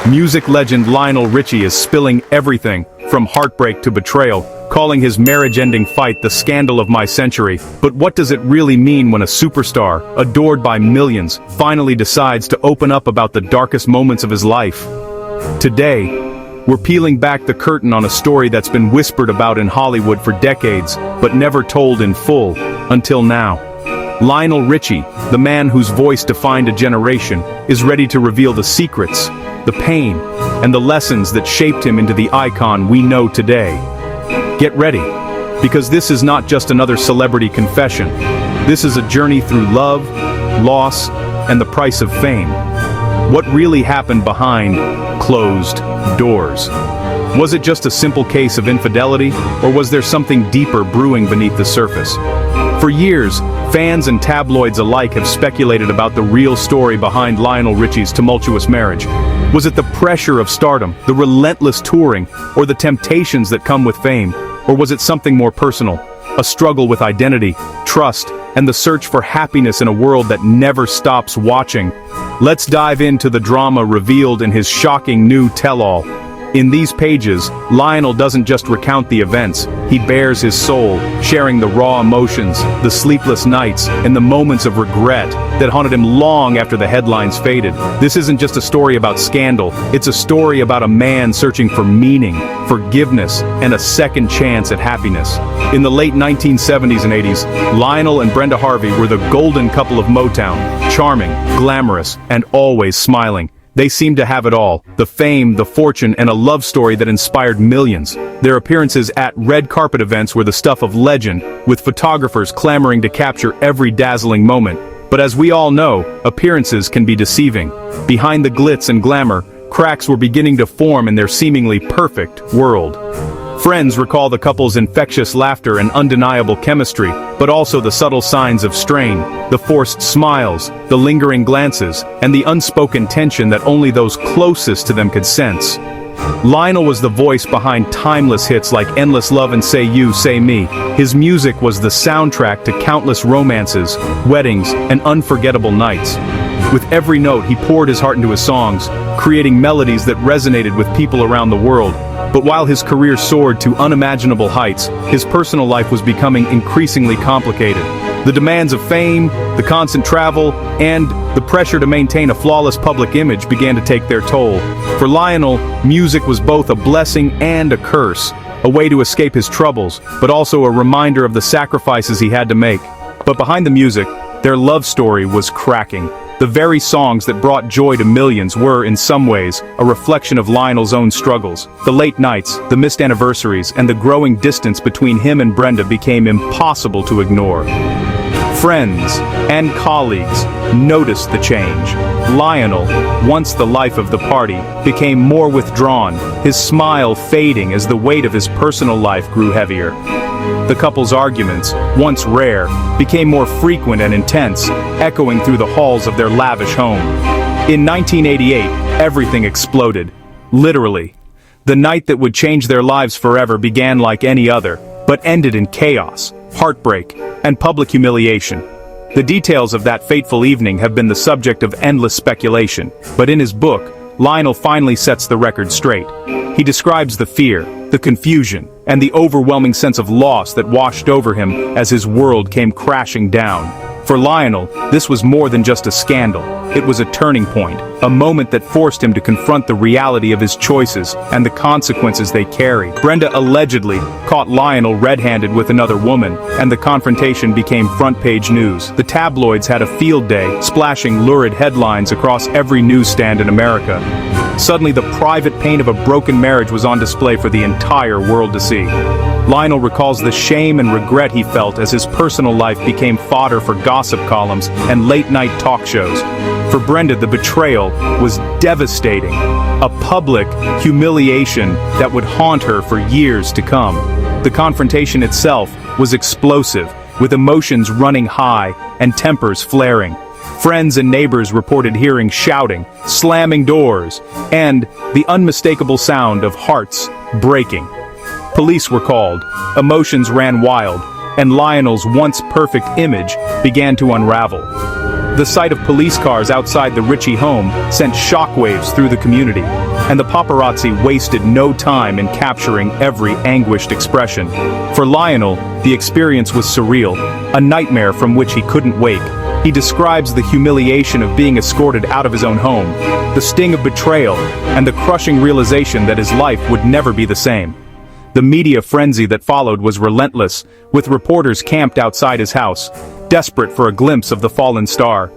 Music legend Lionel Richie is spilling everything, from heartbreak to betrayal, calling his marriage-ending fight the scandal of my century. But what does it really mean when a superstar, adored by millions, finally decides to open up about the darkest moments of his life? Today, we're peeling back the curtain on a story that's been whispered about in Hollywood for decades, but never told in full, until now. Lionel Richie, the man whose voice defined a generation, is ready to reveal the secrets, the pain, and the lessons that shaped him into the icon we know today. Get ready, because this is not just another celebrity confession. This is a journey through love, loss, and the price of fame. What really happened behind closed doors? Was it just a simple case of infidelity, or was there something deeper brewing beneath the surface? For years, fans and tabloids alike have speculated about the real story behind Lionel Richie's tumultuous marriage. Was it the pressure of stardom, the relentless touring, or the temptations that come with fame? Or was it something more personal? A struggle with identity, trust, and the search for happiness in a world that never stops watching? Let's dive into the drama revealed in his shocking new tell-all. In these pages, Lionel doesn't just recount the events, he bares his soul, sharing the raw emotions, the sleepless nights, and the moments of regret that haunted him long after the headlines faded. This isn't just a story about scandal, it's a story about a man searching for meaning, forgiveness, and a second chance at happiness. In the late 1970s and 80s, Lionel and Brenda Harvey were the golden couple of Motown, charming, glamorous, and always smiling. They seemed to have it all, the fame, the fortune, and a love story that inspired millions. Their appearances at red carpet events were the stuff of legend, with photographers clamoring to capture every dazzling moment. But as we all know, appearances can be deceiving. Behind the glitz and glamour, cracks were beginning to form in their seemingly perfect world. Friends recall the couple's infectious laughter and undeniable chemistry, but also the subtle signs of strain, the forced smiles, the lingering glances, and the unspoken tension that only those closest to them could sense. Lionel was the voice behind timeless hits like Endless Love and Say You, Say Me. His music was the soundtrack to countless romances, weddings, and unforgettable nights. With every note, he poured his heart into his songs, creating melodies that resonated with people around the world. But while his career soared to unimaginable heights, his personal life was becoming increasingly complicated. The demands of fame, the constant travel, and the pressure to maintain a flawless public image began to take their toll. For Lionel, music was both a blessing and a curse, a way to escape his troubles, but also a reminder of the sacrifices he had to make. But behind the music, their love story was cracking. The very songs that brought joy to millions were, in some ways, a reflection of Lionel's own struggles. The late nights, the missed anniversaries, and the growing distance between him and Brenda became impossible to ignore. Friends and colleagues noticed the change. Lionel, once the life of the party, became more withdrawn, his smile fading as the weight of his personal life grew heavier. The couple's arguments, once rare, became more frequent and intense, echoing through the halls of their lavish home. In 1988, everything exploded. Literally. The night that would change their lives forever began like any other, but ended in chaos, heartbreak, and public humiliation. The details of that fateful evening have been the subject of endless speculation, but in his book, Lionel finally sets the record straight. He describes the fear, the confusion, and the overwhelming sense of loss that washed over him as his world came crashing down. For Lionel, this was more than just a scandal. It was a turning point, a moment that forced him to confront the reality of his choices and the consequences they carry. Brenda allegedly caught Lionel red-handed with another woman, and the confrontation became front-page news. The tabloids had a field day, splashing lurid headlines across every newsstand in America. Suddenly, the private pain of a broken marriage was on display for the entire world to see. Lionel recalls the shame and regret he felt as his personal life became fodder for gossip columns and late-night talk shows. For Brenda, the betrayal was devastating, a public humiliation that would haunt her for years to come. The confrontation itself was explosive, with emotions running high and tempers flaring. Friends and neighbors reported hearing shouting, slamming doors, and the unmistakable sound of hearts breaking. Police were called, emotions ran wild, and Lionel's once perfect image began to unravel. The sight of police cars outside the Richie home sent shockwaves through the community. and the paparazzi wasted no time in capturing every anguished expression. For Lionel, the experience was surreal, a nightmare from which he couldn't wake. He describes the humiliation of being escorted out of his own home, the sting of betrayal, and the crushing realization that his life would never be the same. The media frenzy that followed was relentless, with reporters camped outside his house, desperate for a glimpse of the fallen star.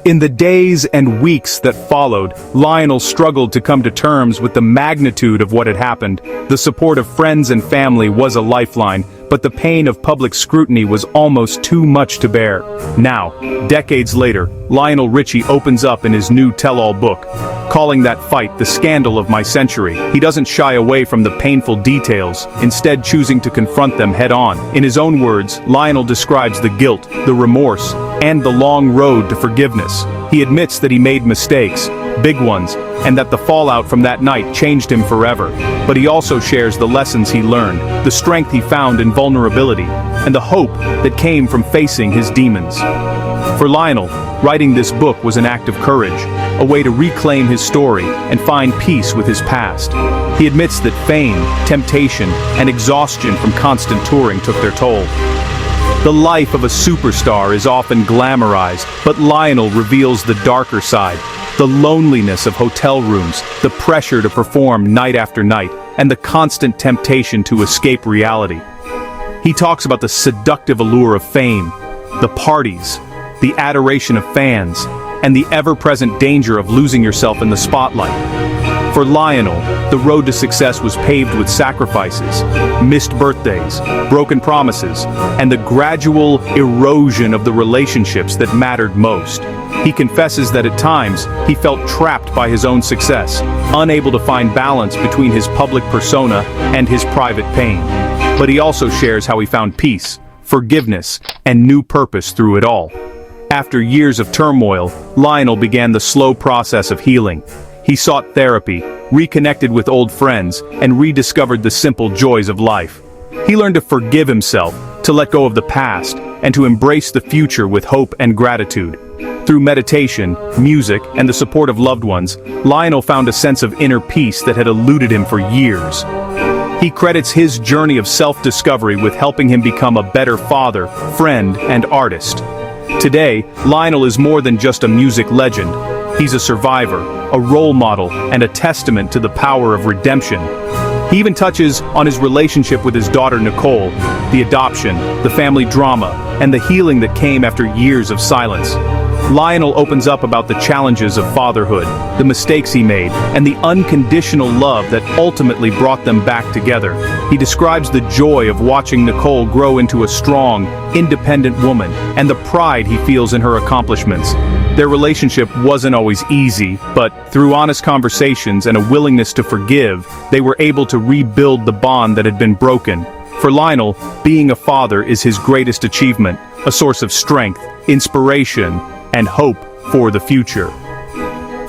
In the days and weeks that followed, Lionel struggled to come to terms with the magnitude of what had happened. The support of friends and family was a lifeline, but the pain of public scrutiny was almost too much to bear. Now, decades later, Lionel Richie opens up in his new tell-all book, calling that fight the scandal of my century. He doesn't shy away from the painful details, instead choosing to confront them head-on. In his own words, Lionel describes the guilt, the remorse, and the long road to forgiveness. He admits that he made mistakes, big ones, and that the fallout from that night changed him forever. But he also shares the lessons he learned, the strength he found in vulnerability, and the hope that came from facing his demons. For Lionel, writing this book was an act of courage, a way to reclaim his story and find peace with his past. He admits that fame, temptation, and exhaustion from constant touring took their toll. The life of a superstar is often glamorized, but Lionel reveals the darker side, the loneliness of hotel rooms, the pressure to perform night after night, and the constant temptation to escape reality. He talks about the seductive allure of fame, the parties, the adoration of fans, and the ever-present danger of losing yourself in the spotlight. For Lionel, the road to success was paved with sacrifices, missed birthdays, broken promises, and the gradual erosion of the relationships that mattered most. He confesses that at times, he felt trapped by his own success, unable to find balance between his public persona and his private pain. But he also shares how he found peace, forgiveness, and new purpose through it all. After years of turmoil, Lionel began the slow process of healing. He sought therapy, reconnected with old friends, and rediscovered the simple joys of life. He learned to forgive himself, to let go of the past, and to embrace the future with hope and gratitude. Through meditation, music, and the support of loved ones, Lionel found a sense of inner peace that had eluded him for years. He credits his journey of self-discovery with helping him become a better father, friend, and artist. Today, Lionel is more than just a music legend. He's a survivor, a role model, and a testament to the power of redemption. He even touches on his relationship with his daughter Nicole, the adoption, the family drama, and the healing that came after years of silence. Lionel opens up about the challenges of fatherhood, the mistakes he made, and the unconditional love that ultimately brought them back together. He describes the joy of watching Nicole grow into a strong, independent woman, and the pride he feels in her accomplishments. Their relationship wasn't always easy, but through honest conversations and a willingness to forgive, they were able to rebuild the bond that had been broken. For Lionel, being a father is his greatest achievement, a source of strength, inspiration, and hope for the future.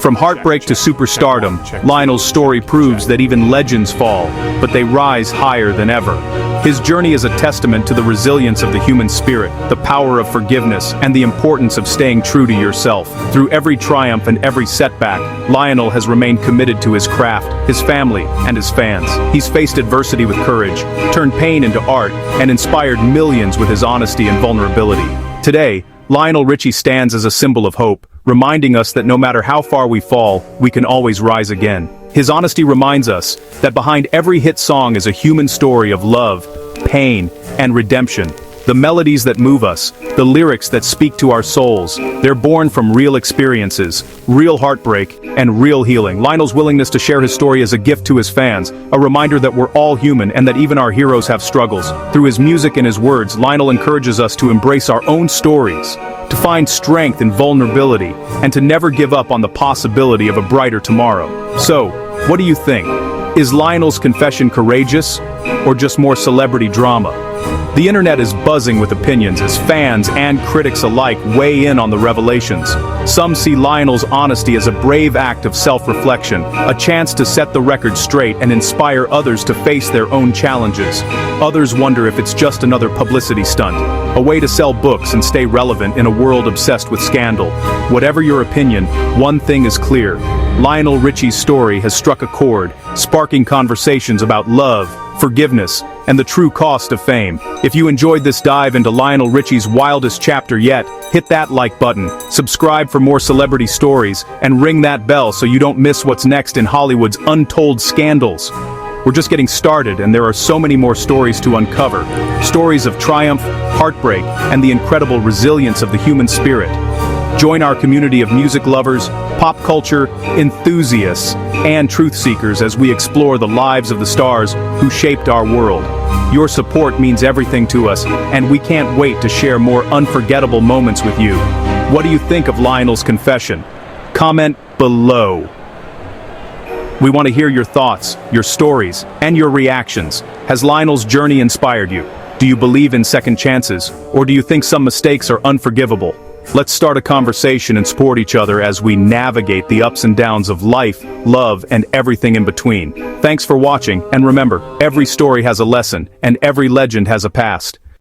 From heartbreak to superstardom, Lionel's story proves that even legends fall, but they rise higher than ever. His journey is a testament to the resilience of the human spirit, the power of forgiveness, and the importance of staying true to yourself. Through every triumph and every setback, Lionel has remained committed to his craft, his family, and his fans. He's faced adversity with courage, turned pain into art, and inspired millions with his honesty and vulnerability. Today, Lionel Richie stands as a symbol of hope, reminding us that no matter how far we fall, we can always rise again. His honesty reminds us that behind every hit song is a human story of love, pain, and redemption. The melodies that move us, the lyrics that speak to our souls, they're born from real experiences, real heartbreak, and real healing. Lionel's willingness to share his story is a gift to his fans, a reminder that we're all human and that even our heroes have struggles. Through his music and his words, Lionel encourages us to embrace our own stories, to find strength in vulnerability, and to never give up on the possibility of a brighter tomorrow. So, what do you think? Is Lionel's confession courageous, or just more celebrity drama? The internet is buzzing with opinions as fans and critics alike weigh in on the revelations. Some see Lionel's honesty as a brave act of self-reflection, a chance to set the record straight and inspire others to face their own challenges. Others wonder if it's just another publicity stunt, a way to sell books and stay relevant in a world obsessed with scandal. Whatever your opinion, one thing is clear: Lionel Richie's story has struck a chord, sparking conversations about love, forgiveness, and the true cost of fame. If you enjoyed this dive into Lionel Richie's wildest chapter yet, hit that like button, subscribe for more celebrity stories, and ring that bell so you don't miss what's next in Hollywood's untold scandals. We're just getting started, and there are so many more stories to uncover. Stories of triumph, heartbreak, and the incredible resilience of the human spirit. Join our community of music lovers, pop culture enthusiasts, and truth seekers as we explore the lives of the stars who shaped our world. Your support means everything to us, and we can't wait to share more unforgettable moments with you. What do you think of Lionel's confession? Comment below. We want to hear your thoughts, your stories, and your reactions. Has Lionel's journey inspired you? Do you believe in second chances, or do you think some mistakes are unforgivable? Let's start a conversation and support each other as we navigate the ups and downs of life, love, and everything in between. Thanks for watching, and remember, every story has a lesson, and every legend has a past.